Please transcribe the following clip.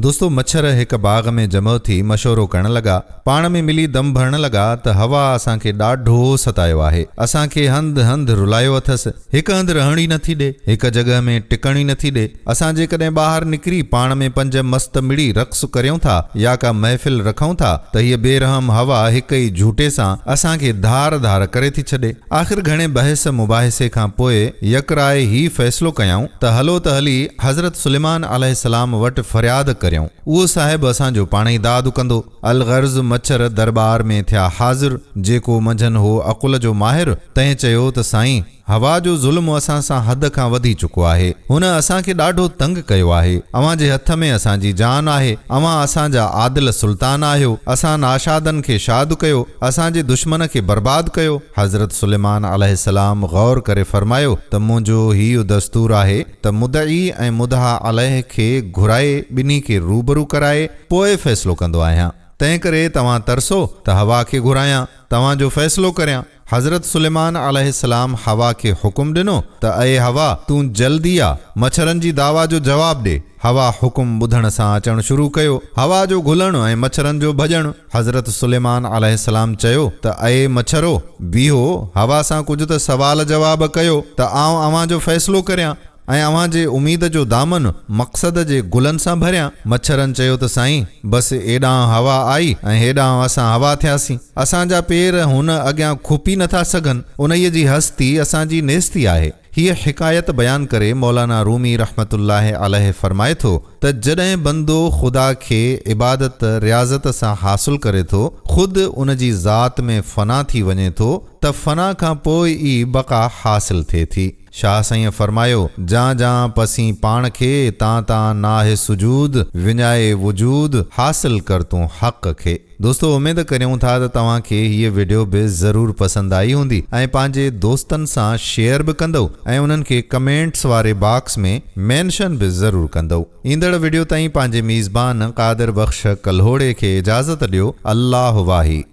दोस्तों मच्छर एक बाग में जमो थी मशोरो करण लगा, पाण में मिली दम भरण लगा त हवा असांखे ॾाढो सतायो आहे। असांखे हंध हंध रुलायो अथस, हिक हंध रहण ई नथी ॾे, हिक जगह में टिकण ई नथी ॾे। असां जेकॾहिं ॿाहिरि निकिरी पाण में पंज मस्त मिड़ी रक़्स करियूं था या का महफ़िल रखूं था त हीअ बेरहम हवा हिक ई झूटे सां असांखे धार धार करे थी छॾे। आख़िर घणे बहस मुबाहिसे खां पोइ यकराए ही फ़ैसिलो कयऊं त हलो त हली हज़रत सुलेमान अलैहिस्सलाम वटि फ़रियाद करियूं। उहो साहिब असांजो पाण ई दादु कंदो। अलगर्ज़ मच्छर दरबार में थिया हाज़िर। जेको मंझंदि हो अक़ुल जो माहिर, तंहिं चयो त साईं, हवा जो ज़ुल्म असां सां हद खां वधी चुको आहे। हुन असांखे ॾाढो तंग कयो आहे। अव्हां जे हथ में असांजी जान आहे। अव्हां असांजा आदिल सुल्तान आहियो। असां नाशादनि खे शाद कयो, असांजे दुश्मन खे बर्बाद कयो। हज़रत सुलेमान अलैहिस्सलाम गौर करे फरमायो त मुंहिंजो हीउ दस्तूर आहे त मुदई ऐं मुदहा अलैह खे घुराए ॿिन्ही खे रूबरू कराए पोइ फ़ैसिलो कंदो आहियां। तंहिं करे तव्हां तरसो त हवा खे घुरायां, तव्हांजो फ़ैसिलो करियां। हज़रत सुलेमान अलैहिस्सलाम हवा खे हुकुम ॾिनो त अए हवा, तूं जल्दी आ मच्छरनि जी दावा जो जवाब ॾे। हवा हुकुम ॿुधण सां अचणु शुरू कयो। हवा जो घुलण ऐं मच्छरनि जो भॼणु। हज़रत सुलेमान अलैहिस्सलाम चयो त अए मच्छरो, बीहो, हवा सां कुझु त सवाल जवाब कयो त आउं अव्हांजो फ़ैसिलो करियां ऐं अव्हां जे उमीद जो दामन मक़सद जे गुलनि सां भरियां। मच्छरनि चयो त साईं, बसि एॾां हवा आई ऐं हेॾां असां हवा थियासीं। असांजा पेर हुन अॻियां खुपी नथा सघनि। उन्हीअ जी हस्ती असांजी नेस्ती आहे। हीअ हिकायत बयान करे मौलाना रूमी रहमतुल्लाह अलैह फरमाए थो त जॾहिं बंदो ख़ुदा खे इबादत रियाज़त सां हासिल करे थो, ख़ुदि उन जी ज़ात में फ़ना थी वञे थो त फ़ना खां पोइ ई बक़ा हासिल थिए थी। शाह साईं फरमायो, जां जां पसी पाण खे तां तां नाहे सुजूद विञाए वजूद हासिल कर तूं हक़ खे। दोस्तों उम्मीद करियूं था त तव्हांखे हीअ वीडियो बि ज़रूरु पसंदि आई हूंदी ऐं पंहिंजे दोस्तनि सां शेयर बि कंदो ऐं उन्हनि खे कमेंट्स वारे बॉक्स में मेंशन बि ज़रूरु कंदो। ईंदड़ वीडियो ताईं पंहिंजे मीज़बान क़ादिर बख़्श कल्होड़े खे इजाज़त ॾियो। अल्लाह वाही।